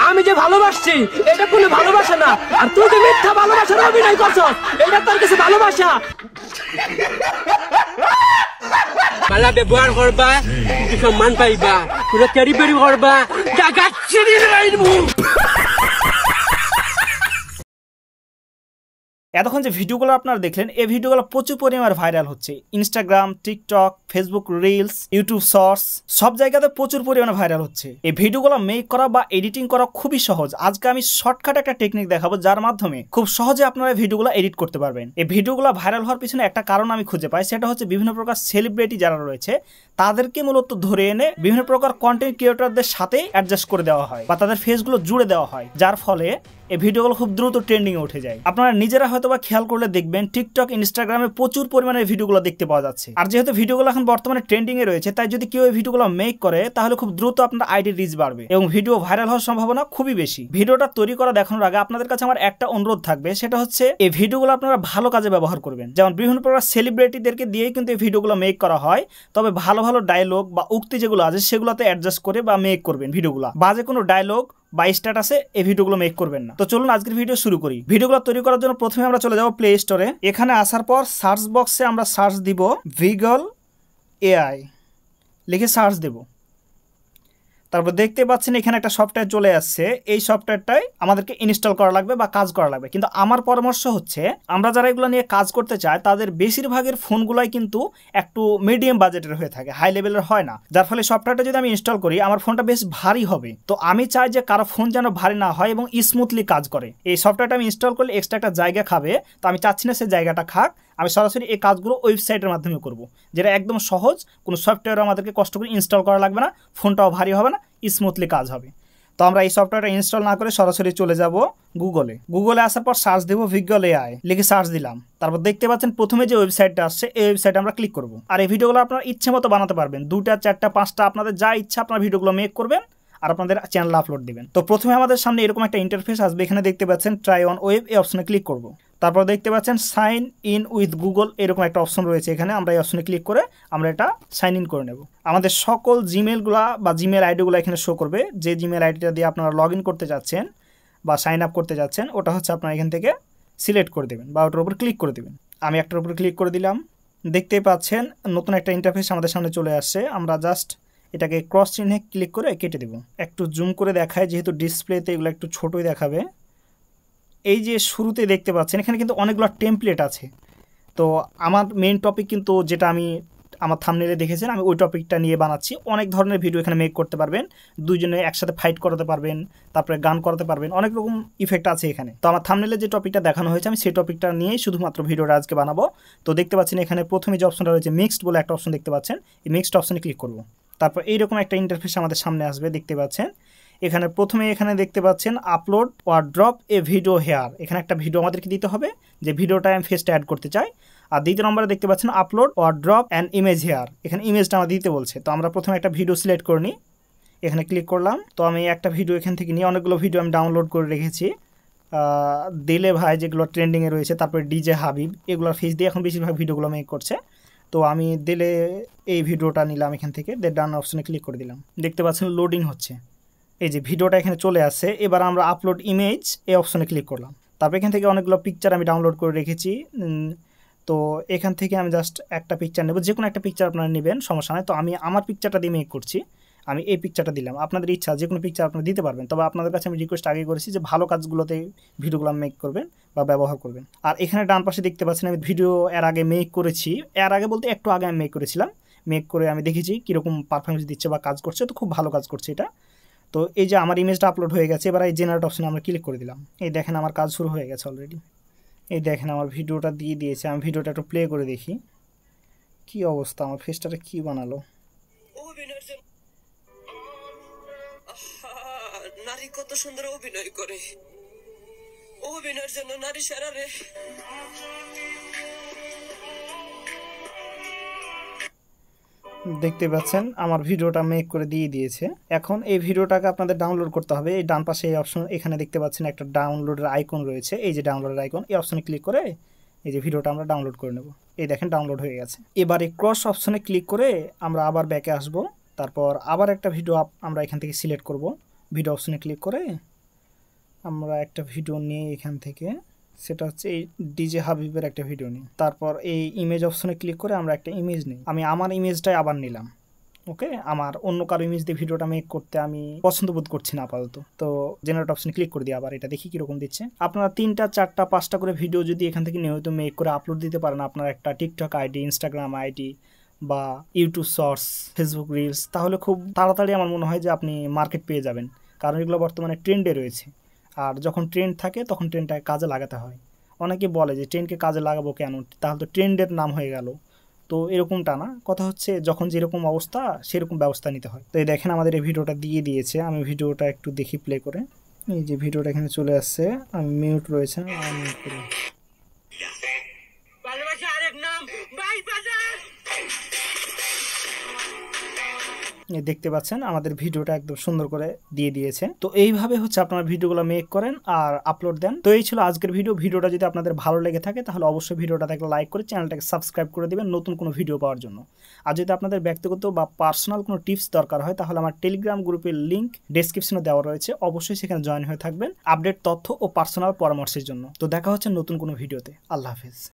আমি যে ভালোবাসছি এটা কোনো ভালোবাসা না, আর তুই যে মিথ্যা ভালোবাসার অভিনয় করছস এটা তোর কাছে ভালোবাসা। পালা ব্যবহার করবা, কিছু সম্মান পাইবা, পুরো ক্যারি বেরি করবা, জায়গা ছিড়ে রাখবো। এতক্ষণ যে ভিডিওগুলো আপনারা দেখলেন এই ভিডিওগুলো প্রচুর পরিমাণে ভাইরাল হচ্ছে। Instagram, TikTok, Facebook reels, YouTube shorts সব জায়গাতে প্রচুর পরিমাণে ভাইরাল হচ্ছে। এই ভিডিওগুলো মেক করা বা এডিটিং করা খুবই সহজ। আজকে আমি শর্টকাট একটা টেকনিক দেখাবো যার মাধ্যমে খুব সহজে আপনারা ভিডিওগুলো এডিট করতে পারবেন। এই ভিডিওগুলো ভাইরাল হওয়ার পিছনে একটা কারণ আমি খুঁজে পাই, সেটা হচ্ছে বিভিন্ন প্রকার সেলিব্রিটি যারা রয়েছে তাদেরকে মূলত ধরে এনে বিভিন্ন প্রকার কন্টেন্ট ক্রিয়েটরদের সাথে অ্যাডজাস্ট করে দেওয়া হয় বা তাদের ফেসগুলো জুড়ে দেওয়া হয়, যার ফলে এই ভিডিওগুলো খুব দ্রুত ট্রেন্ডিং এ উঠে যায়। আপনারা নিজেরা হয়তো বা খেয়াল করলে দেখবেন টিকটক, ইনস্টাগ্রামে প্রচুর পরিমাণে ভিডিওগুলো দেখতে পাওয়া যাচ্ছে। আর যেহেতু ভিডিওগুলো এখন বর্তমানে ট্রেন্ডিং এ রয়েছে, তাই যদি কেউ এই ভিডিওগুলো মেক করে তাহলে খুব দ্রুত আপনার আইডি রিচ বাড়বে এবং ভিডিও ভাইরাল হওয়ার সম্ভাবনা খুবই বেশি। ভিডিওটা তৈরি করা দেখানোর আগে আপনাদের কাছে আমার একটা অনুরোধ থাকবে, সেটা হচ্ছে এই ভিডিওগুলো আপনারা ভালো কাজে ব্যবহার করবেন। যেমন বিভিন্ন প্রকার সেলিব্রিটিদেরকে দিয়েই কিন্তু এই ভিডিওগুলো মেক করা হয়, তবে ভালো ভালো ডায়লগ বা উক্তি যেগুলো আছে সেগুলোতে অ্যাডজাস্ট করে বা মেক করবেন ভিডিওগুলো। বাজে কোনো ডায়লগ বা স্ট্যাটাসে এই ভিডিওগুলো মেক করবেন না। তো চলুন আজকের ভিডিও শুরু করি। ভিডিওগুলো তৈরি করার জন্য প্রথমে আমরা চলে যাব প্লে স্টোরে। এখানে আসার পর সার্চ বক্সে আমরা সার্চ দিব ভিগল এআই লিখে সার্চ দেব। তারপর দেখতে পাচ্ছেন এখানে একটা সফটওয়্যার চলে আসছে। এই সফটওয়্যারটাই আমাদেরকে ইনস্টল করা লাগবে বা কাজ করা লাগবে। কিন্তু আমার পরামর্শ হচ্ছে আমরা যারা এগুলো নিয়ে কাজ করতে চাই তাদের বেশিরভাগের ফোনগুলাই কিন্তু একটু মিডিয়াম বাজেটের হয়ে থাকে, হাই লেভেলের হয় না, যার ফলে সফটওয়্যারটা যদি আমি ইনস্টল করি আমার ফোনটা বেশ ভারী হবে। তো আমি চাই যে কারো ফোন যেন ভারী না হয় এবং স্মুথলি কাজ করে। এই সফটওয়্যারটা আমি ইনস্টল করলে এক্সট্রা একটা জায়গা খাবে, তো আমি চাচ্ছি না সেই জায়গাটা খাক। আমি সরাসরি এই কাজগুলো ওয়েবসাইটের মাধ্যমে করব, যেটা একদম সহজ, কোনো সফটওয়্যার আমাদেরকে কষ্ট করে ইনস্টল করা লাগবে না, ফোনটাও ভারী হবে না, স্মুথলি কাজ হবে। তো আমরা এই সফটওয়্যারটা ইনস্টল না করে সরাসরি চলে যাব গুগলে আসার পর সার্চ দেবো ভিগল এআই লিখে সার্চ দিলাম। তারপর দেখতে পাচ্ছেন প্রথমে যে ওয়েবসাইটটা আসছে এই ওয়েবসাইটে আমরা ক্লিক করব। আর এই ভিডিওগুলো আপনার ইচ্ছে মতো বানাতে পারবেন, 2টা 4টা 5টা আপনাদের যা ইচ্ছা আপনার ভিডিওগুলো মেক করবেন আর আপনাদের চ্যানেলে আপলোড দিবেন। তো প্রথমে আমাদের সামনে এরকম একটা ইন্টারফেস আসবে। এখানে দেখতে পাচ্ছেন ট্রাই অন ওয়েব, এই অপশনে ক্লিক করব। তারপর দেখতে পাচ্ছেন সাইন ইন উইথ গুগল, এরকম একটা অপশন রয়েছে এখানে। আমরা এই অপশনে ক্লিক করে আমরা এটা সাইন ইন করে নেব। আমাদের সকল জিমেলগুলা বা জিমেল আইডিগুলো এখানে শো করবে। যে জিমেল আইডিটা দিয়ে আপনারা লগ ইন করতে যাচ্ছেন বা সাইন আপ করতে যাচ্ছেন ওটা হচ্ছে আপনারা এখান থেকে সিলেক্ট করে দেবেন বা ওটার উপর ক্লিক করে দেবেন। আমি একটার উপর ক্লিক করে দিলাম। দেখতেই পাচ্ছেন নতুন একটা ইন্টারফেস আমাদের সামনে চলে আসছে। আমরা জাস্ট এটাকে ক্রস চিহ্নে ক্লিক করে কেটে দেব। একটু জুম করে দেখায়, যেহেতু ডিসপ্লেতে এগুলো একটু ছোটোই দেখাবে। এই যে শুরুতে দেখতে পাচ্ছেন এখানে কিন্তু অনেকগুলো টেমপ্লেট আছে। তো আমার মেইন টপিক কিন্তু যেটা আমি আমার থাম্বনেইলে দেখেছেন আমি ওই টপিকটা নিয়ে বানাচ্ছি। অনেক ধরনের ভিডিও এখানে মেক করতে পারবেন, দুইজনে একসাথে ফাইট করাতে পারবেন, তারপরে গান করাতে পারবেন, অনেক রকম ইফেক্ট আছে এখানে। তো আমার থাম্বনেইলে যে টপিকটা দেখানো হয়েছে আমি সেই টপিকটা নিয়েই শুধুমাত্র ভিডিওটা আজকে বানাবো। তো দেখতে পাচ্ছেন এখানে প্রথমে যে অপশনটা রয়েছে মিক্সড বলে একটা অপশন দেখতে পাচ্ছেন, এই মিক্সড অপশনে ক্লিক করব। তারপর এইরকম একটা ইন্টারফেস আমাদের সামনে আসবে। দেখতে পাচ্ছেন এখানে প্রথমে এখানে দেখতে পাচ্ছেন upload or drop A video hair, এখানে একটা ভিডিও আমাদেরকে দিতে হবে যে ভিডিওটা আমি ফেসটা অ্যাড করতে চাই। আর দ্বিতীয় নম্বরে দেখতে পাচ্ছেন upload or drop an image here, এখানে ইমেজটা আমার দিতে বলছে। তো আমরা প্রথমে একটা ভিডিও সিলেক্ট করে নিই, এখানে ক্লিক করলাম। তো আমি একটা ভিডিও এখান থেকে নিয়ে অনেকগুলো ভিডিও আমি ডাউনলোড করে রেখেছি। দিলে ভাই যেগুলো ট্রেন্ডিংয়ে রয়েছে, তারপরে ডিজে হাবিব, এগুলোর ফেস দিয়ে এখন বেশিরভাগ ভিডিওগুলো মেক করছে। তো আমি দিলে এই ভিডিওটা নিলাম এখান থেকে, ডান অপশনে ক্লিক করে দিলাম। দেখতে পাচ্ছেন লোডিং হচ্ছে, এই যে ভিডিওটা এখানে চলে আসছে। এবার আমরা আপলোড ইমেজ এই অপশনে ক্লিক করলাম। তারপর এখান থেকে অনেকগুলো পিকচার আমি ডাউনলোড করে রেখেছি। তো এখান থেকে আমি জাস্ট একটা পিকচার নেব, যে কোনো একটা পিকচার আপনারা নেবেন, সমস্যা নয়। তো আমি আমার পিকচারটা দিয়ে মেক করছি, আমি এই পিকচারটা দিলাম। আপনাদের ইচ্ছা যে কোনো পিকচার আপনারা দিতে পারবেন, তবে আপনাদের কাছে আমি রিকোয়েস্ট আগে করেছি যে ভালো কাজগুলোতে ভিডিওগুলো মেক করবেন বা ব্যবহার করবেন। আর এখানে ডান পাশে দেখতে পাচ্ছেন আমি ভিডিও এর আগে মেক করেছি, এর আগে বলতে একটু আগে আমি মেক করেছিলাম। মেক করে আমি দেখেছি কীরকম পারফরমেন্স দিচ্ছে বা কাজ করছে, তো খুব ভালো কাজ করছে এটা। তো এই যে আমার ইমেজটা আপলোড হয়ে গেছে, এবার এই জেনারেট অপশনে আমরা ক্লিক করে দিলাম। এই দেখেন আমার কাজ শুরু হয়ে গেছে অলরেডি। এই দেখেন আমার ভিডিওটা দিয়ে দিয়েছে। আমি ভিডিওটা একটু প্লে করে দেখি কি অবস্থা, আমার ফেসটাটা কি বানালো। নারী কত সুন্দর অভিনয় করে, অভিনয়ের জন্য নারী সেরা রে। দেখতে পাচ্ছেন আমার ভিডিওটা মেক করে দিয়ে দিয়েছে। এখন এই ভিডিওটাকে আপনাদের ডাউনলোড করতে হবে। এই ডান পাশে এই অপশন এখানে দেখতে পাচ্ছেন একটা ডাউনলোডের আইকন রয়েছে, এই যে ডাউনলোডের আইকন, এই অপশনে ক্লিক করে এই যে ভিডিওটা আমরা ডাউনলোড করে নেব। এই দেখেন ডাউনলোড হয়ে গেছে। এবার এই ক্রস অপশনে ক্লিক করে আমরা আবার ব্যাকে আসব। তারপর আবার একটা ভিডিও আমরা এখান থেকে সিলেক্ট করব, ভিডিও অপশনে ক্লিক করে আমরা একটা ভিডিও নিয়ে এখান থেকে, সেটা হচ্ছে এই ডিজে হাবিবের একটা ভিডিও নিই। তারপর এই ইমেজ অপশনে ক্লিক করে আমরা একটা ইমেজ নিই। আমি আমার ইমেজটাই আবার নিলাম। ওকে, আমার অন্য কারো ইমেজ দিয়ে ভিডিওটা মেক করতে আমি পছন্দ বোধ করছি না আপাতত। তো জেনারেট অপশনে ক্লিক করে দিই আবার, এটা দেখি কীরকম দিচ্ছে। আপনারা 3টা 4টা 5টা করে ভিডিও যদি এখান থেকে নিয়মিত মেক করে আপলোড দিতে পারেন, আপনার একটা টিকটক আইডি, ইনস্টাগ্রাম আইডি বা ইউটিউব শর্টস, ফেসবুক রিলস, তাহলে খুব তাড়াতাড়ি আমার মনে হয় যে আপনি মার্কেট পেয়ে যাবেন। কারণ এগুলো বর্তমানে ট্রেন্ডে রয়েছে, আর যখন ট্রেন্ড থাকে তখন ট্রেন্ডটাকে কাজে লাগাতে হয়। অনেকে বলে যে ট্রেন্ডকে কাজে লাগাবো কেন, তাহলে তো ট্রেন্ডের নাম হয়ে গেল। তো এরকমটা না, কথা হচ্ছে যখন যেরকম অবস্থা সেরকম ব্যবস্থা নিতে হয়। তো এই দেখেন আমাদের এই ভিডিওটা দিয়ে দিয়েছে। আমি ভিডিওটা একটু দেখি প্লে করে। এই যে ভিডিওটা এখানে চলে আসছে, আমি মিউট রয়েছে, আমি মিউট করি। ভালোবাসা আরেক নাম বাইবাজার। এই দেখতে পাচ্ছেন আমাদের ভিডিওটা একদম সুন্দর করে দিয়ে দিয়েছে। তো এইভাবে হচ্ছে আপনারা ভিডিওগুলো মেক করেন আর আপলোড দেন। তো এই ছিল আজকের ভিডিও। ভিডিওটা যদি আপনাদের ভালো লেগে থাকে তাহলে অবশ্যই ভিডিওটাতে একটা লাইক করে চ্যানেলটাকে সাবস্ক্রাইব করে দেবেন নতুন কোনো ভিডিও পাওয়ার জন্য। আর যদি আপনাদের ব্যক্তিগত বা পার্সোনাল কোনো টিপস দরকার হয় তাহলে আমার টেলিগ্রাম গ্রুপের লিঙ্ক ডেসক্রিপশনে দেওয়া রয়েছে, অবশ্যই সেখানে জয়েন হয়ে থাকবেন আপডেট তথ্য ও পার্সোনাল পরামর্শের জন্য। তো দেখা হচ্ছে নতুন কোনো ভিডিওতে। আল্লাহ হাফেজ।